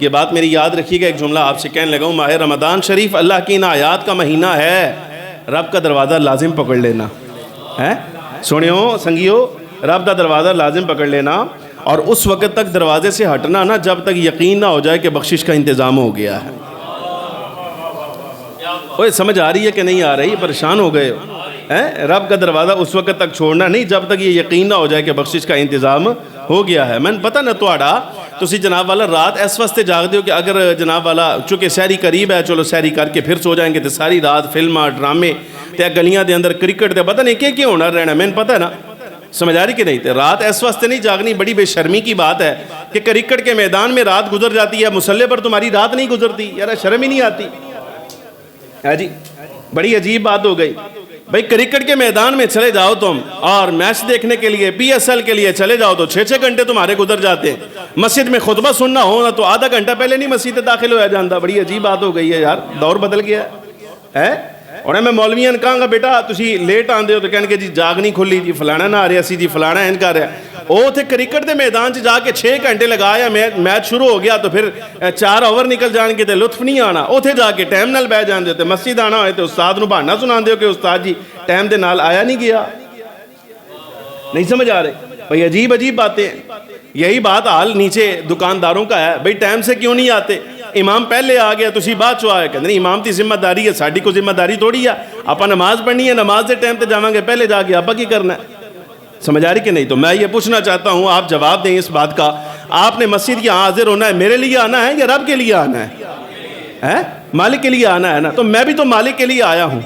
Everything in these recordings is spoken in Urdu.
یہ بات میری یاد رکھیے گا، ایک جملہ آپ سے کہنے لگا ہوں، ماہ رمضان شریف اللہ کی عنایات کا مہینہ ہے، رب کا دروازہ لازم پکڑ لینا ہے، سنیو سنگیو، رب کا دروازہ لازم پکڑ لینا، اور اس وقت تک دروازے سے ہٹنا نہ جب تک یقین نہ ہو جائے کہ بخشش کا انتظام ہو گیا ہے۔ اوہ سمجھ آ رہی ہے کہ نہیں آ رہی؟ پریشان ہو گئے ہو؟ رب کا دروازہ اس وقت تک چھوڑنا نہیں جب تک یہ یقین نہ ہو جائے کہ بخشش کا انتظام ہو گیا ہے۔ میں پتہ نہ تھوڑا تسی جناب والا رات اس واسطے جاگ دیو کہ اگر جناب والا چونکہ سحری قریب ہے، چلو سحری کر کے پھر سو جائیں گے تو ساری رات فلماں ڈرامے تے گلیاں دے اندر کرکٹ تے پتہ نہیں کہ ہونا رہنا، میں پتہ ہے نا، سمجھ آ رہی کہ نہیں؟ تے رات اس واسطے نہیں جاگنی، بڑی بے شرمی کی بات ہے کہ کرکٹ کے میدان میں رات گزر جاتی ہے، مصلے پر تمہاری رات نہیں گزرتی، یار شرم ہی نہیں آتی ہے جی، بڑی عجیب بات ہو گئی۔ بھئی کرکٹ کے میدان میں چلے جاؤ تم اور میچ دیکھنے کے لیے پی ایس ایل کے لیے چلے جاؤ تو 6 گھنٹے تمہارے گزر جاتے ہیں، مسجد میں خطبہ سننا ہونا تو آدھا گھنٹہ پہلے نہیں مسجد داخل ہوا جاندہ۔ بڑی عجیب بات ہو گئی ہے یار، دور بدل گیا ہے۔ اور میں مولویاں کہاں گا بیٹا تسی لیٹ آندے ہو تو کہنے کہ جی جاگ نہیں کھلی، جی فلانا نہ آ رہا سی، جی فلانا این کر رہا ہے۔ او تھے کرکٹ دے میدان جا کے 6 گھنٹے لگایا، میچ شروع ہو گیا تو پھر 4 اوور نکل جان کے تے لطف نہیں آنا، او تھے جا کے ٹائم نال بہ جان دے تے مسجد آنا ہوئے تے استاد نو بہانا سنان دے ہو کہ استاد جی ٹائم دے نال آیا نہیں گیا۔ نہیں سمجھ آ رہے بھئی؟ عجیب عجیب باتیں ہیں۔ یہی بات حال نیچے دکانداروں کا ہے، بھئی ٹائم سے کیوں نہیں آتے؟ امام پہلے آ گیا تسی بعد چو آئے، کہتے ہیں امام تی ذمہ داری ہے، ساڑھی کو ذمہ داری تھوڑی ہے، آپا نماز پڑھنی ہے، نماز دے ٹائم تے جاواں گے، پہلے جا کے آپا کی کرنا ہے؟ سمجھ آ رہی کہ نہیں؟ تو میں یہ پوچھنا چاہتا ہوں، آپ جواب دیں اس بات کا، آپ نے مسجد یہاں حاضر ہونا ہے میرے لیے آنا ہے یا رب کے لیے آنا ہے؟ مالک کے لیے آنا ہے نا؟ تو میں بھی تو مالک کے لیے آیا ہوں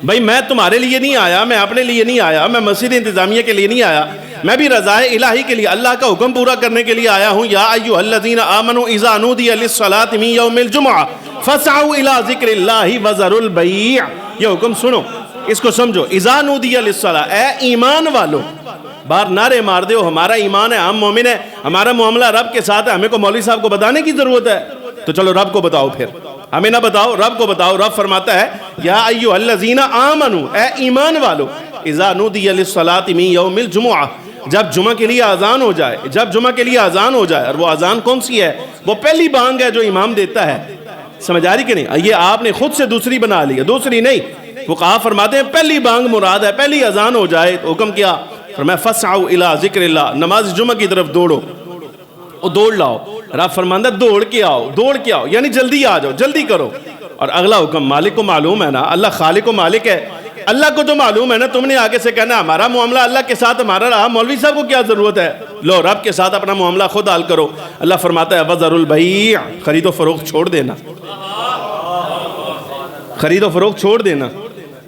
بھائی، میں تمہارے لیے نہیں آیا، میں اپنے لیے نہیں آیا، میں مسجد انتظامیہ کے لیے نہیں آیا، میں بھی رضائے الہی کے لیے، اللہ کا حکم پورا کرنے کے لیے آیا ہوں۔ یا ایھا الذین آمنوا اذا نودی للصلاۃ من یوم الجمعہ فاسعوا الی ذکر اللہ وذروا البیع۔ یہ حکم سنو، اس کو سمجھو، اذا نودی للصلاۃ، اے ایمان والو، باہر نعرے مار دے ہو ہمارا ایمان ہے، ہم مومن ہیں، ہمارا معاملہ رب کے ساتھ ہے، ہمیں کو مولوی صاحب کو بتانے کی ضرورت ہے؟ تو چلو رب کو بتاؤ، پھر ہمیں نہ بتاؤ، رب کو بتاؤ۔ رب فرماتا ہے یا ایھا الذین آمنوا، اے ایمان والو، اذا نودی للصلاۃ من یوم الجمعہ، جب جمعہ کے لیے اذان ہو جائے، جب جمعہ کے لیے اذان ہو جائے، اور وہ اذان کون سی ہے؟ وہ پہلی بانگ ہے جو امام دیتا ہے۔ سمجھ آ رہی کہ نہیں؟ یہ آپ نے خود سے دوسری بنا لی ہے، دوسری نہیں، فقہا فرماتے ہیں پہلی بانگ مراد ہے، پہلی اذان ہو جائے تو حکم کیا؟ فرمایا فاسعوا الی ذکر اللہ، نماز جمعہ کی طرف دوڑو، وہ دوڑ لاؤ۔ رب فرماندہ دوڑ کے آؤ، دوڑ کے آؤ، یعنی جلدی آ جاؤ، جلدی کرو۔ اور اگلا حکم، مالک کو معلوم ہے نا، اللہ خالق و مالک ہے، اللہ کو تو معلوم ہے نا، تم نے آگے سے کہنا ہمارا معاملہ اللہ کے ساتھ ہمارا رہا، مولوی صاحب کو کیا ضرورت ہے؟ لو رب کے ساتھ اپنا معاملہ خود حل کرو۔ اللہ فرماتا ہے وذروا البیع، خرید و فروخت چھوڑ دینا، خرید و فروخت چھوڑ دینا۔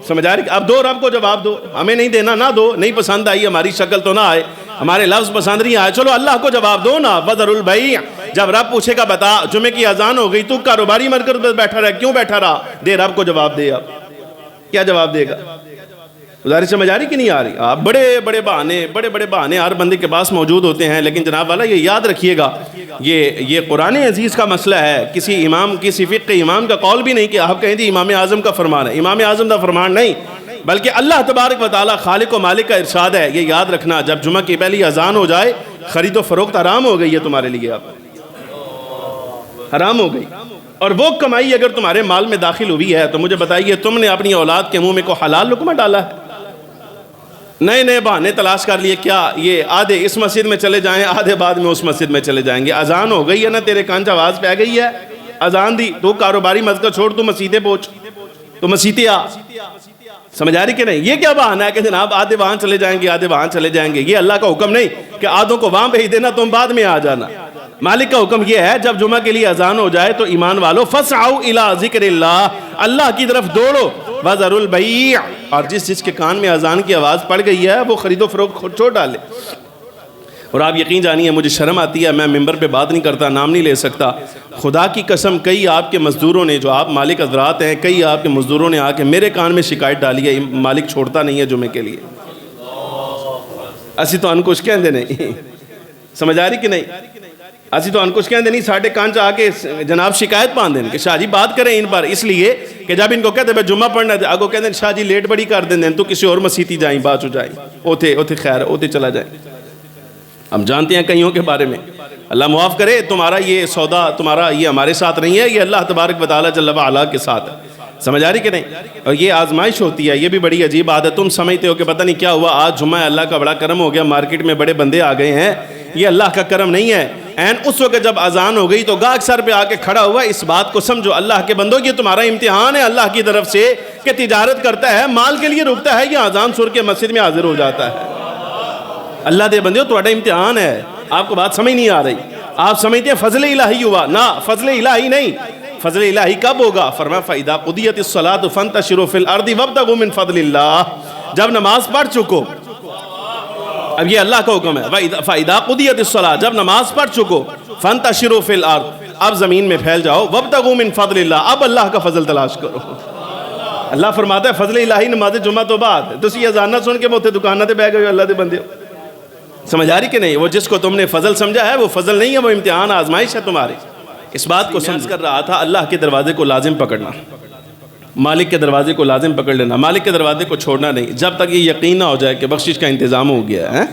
سمجھ آ رہی؟ اب دو رب کو جواب دو، ہمیں نہیں دینا نہ دو، نہیں پسند آئی ہماری شکل تو نہ آئے، ہمارے لفظ پسند نہیں آئے، چلو اللہ کو جواب دو نا، وذروا البیع۔ جب رب پوچھے گا بتا جمعے کی اذان ہو گئی تو کاروباری مرکز پر بیٹھا رہا، کیوں بیٹھا رہا؟ دے رب کو جواب دے۔ اب کیا جواب دے گا؟ گزارش سمجھ آ رہی کہ نہیں آ رہی؟ آپ بڑے بڑے بہانے ہر بندے کے پاس موجود ہوتے ہیں، لیکن جناب والا یہ یاد رکھیے گا، یہ قرآن عزیز کا مسئلہ ہے، کسی امام کسی فقہ امام کا قول بھی نہیں کہ آپ کہیں جی امام اعظم کا فرمان ہے، امام اعظم کا فرمان نہیں، بلکہ اللہ تبارک و تعالیٰ خالق و مالک کا ارشاد ہے۔ یہ یاد رکھنا، جب جمعہ کی پہلی اذان ہو جائے خرید و فروخت حرام ہو گئی ہے تمہارے لیے، اب حرام ہو گئی۔ اور وہ کمائی اگر تمہارے مال میں داخل ہوئی ہے تو مجھے بتائیے تم نے اپنی اولاد کے منہ میں کو حلال لقمہ ڈالا ہے؟ نئے نئے بہانے تلاش کر لیے، کیا یہ آدھے اس مسجد میں چلے جائیں، آدھے بعد میں اس مسجد میں چلے جائیں گے، اذان ہو گئی ہے نا، تیرے کان آواز پہ گئی ہے، اذان دی، تو کاروباری مسجد چھوڑ تو مسجدیں پہنچ، تو مسجدیں آ۔ سمجھ آ رہی کہ نہیں؟ یہ کیا بہانہ ہے کہ جناب آدھے وہاں چلے جائیں گے، آدھے وہاں چلے جائیں گے؟ یہ اللہ کا حکم نہیں کہ آدھوں کو وہاں بھیج دینا تم بعد میں آ جانا۔ مالک کا حکم یہ ہے جب جمعہ کے لیے اذان ہو جائے تو ایمان والو فاسعوا الی ذکر اللہ، اللہ کی طرف دوڑو، وذروا البیع، اور جس کے کان میں اذان کی آواز پڑ گئی ہے وہ خرید و فروخت خود چھوڑ ڈالے۔ اور آپ یقین جانیے مجھے شرم آتی ہے، میں ممبر پہ بات نہیں کرتا، نام نہیں لے سکتا، خدا کی قسم کئی آپ کے مزدوروں نے، جو آپ مالک حضرات ہیں، کئی آپ کے مزدوروں نے آ کے میرے کان میں شکایت ڈالی ہے مالک چھوڑتا نہیں ہے جمعے کے لیے۔ اسی تو ان کچھ کہندے نہیں، سمجھ آ رہی کہ نہیں؟ اسی تو ان کچھ کہندے نہیں، ساڑھے کانچ آ کے جناب شکایت پان دیں کہ شاہ جی بات کریں ان پر، اس لیے کہ جب ان کو کہتے ہیں جمعہ پڑھنا ہے آگو کہتے ہیں شاہ جی لیٹ بڑی کر دیں تو کسی اور مسیتی جائیں، بات ہو جائیں، اوتے خیر اوتے چلا جائیں۔ ہم جانتے ہیں کئیوں کے بارے میں، اللہ معاف کرے تمہارا یہ سودا تمہارا یہ ہمارے ساتھ نہیں ہے، یہ اللہ تبارک و تعالیٰ جل و علا کے ساتھ ہے. سمجھ آ رہی کہ نہیں؟ اور یہ آزمائش ہوتی ہے، یہ بھی بڑی عجیب بات ہے. تم سمجھتے ہو کہ پتہ نہیں کیا ہوا، آج جمعہ ہے، اللہ کا بڑا کرم ہو گیا، مارکیٹ میں بڑے بندے آ گئے ہیں. یہ اللہ کا کرم نہیں ہے. اس وقت جب اذان ہو گئی تو گاہک سر پہ آ کے کھڑا ہوا. اس بات کو سمجھو اللہ کے بندوں، یہ تمہارا امتحان ہے اللہ کی طرف سے کہ تجارت کرتا ہے، مال کے لیے رکتا ہے، یہ اذان سن کے مسجد میں حاضر ہو جاتا ہے. اللہ دے بندیو تمہارا امتحان ہے. آپ کو بات سمجھ نہیں آ رہی. آپ سمجھتے ہیں فضل الہی ہوا، نہ فضل الہی نہیں. فضل الہی کب ہوگا؟ فرمایا فَإِذَا قُضِيَتِ الصَّلَاةُ فَانْتَشِرُوا فِي الْأَرْضِ وَابْتَغُوا مِنْ فَضْلِ اللَّهِ. جب نماز پڑھ چکو، اب یہ اللہ کا حکم ہے، فَإِذَا قُضِيَتِ الصَّلَاةُ، جب نماز پڑھ چکو، فَانْتَشِرُوا فِي الْأَرْضِ، اب زمین میں پھیل جاؤ، وَابْتَغُوا مِنْ فَضْلِ اللَّهِ، اب اللہ کا فضل تلاش کرو. اللہ فرماتا ہے فضل الہی نماز جمعہ تو بعد تسی اذان نہ سن کے موتے دکانہ تے بہ گئے ہو. اللہ دے بندے سمجھ آ رہی کہ نہیں؟ وہ جس کو تم نے فضل سمجھا ہے وہ فضل نہیں ہے، وہ امتحان آزمائش ہے تمہاری. اس بات کو سمجھ کر رہا تھا اللہ کے دروازے کو لازم پکڑنا، مالک کے دروازے کو لازم پکڑ لینا، مالک کے دروازے کو چھوڑنا نہیں جب تک یہ یقین نہ ہو جائے کہ بخشش کا انتظام ہو گیا ہے.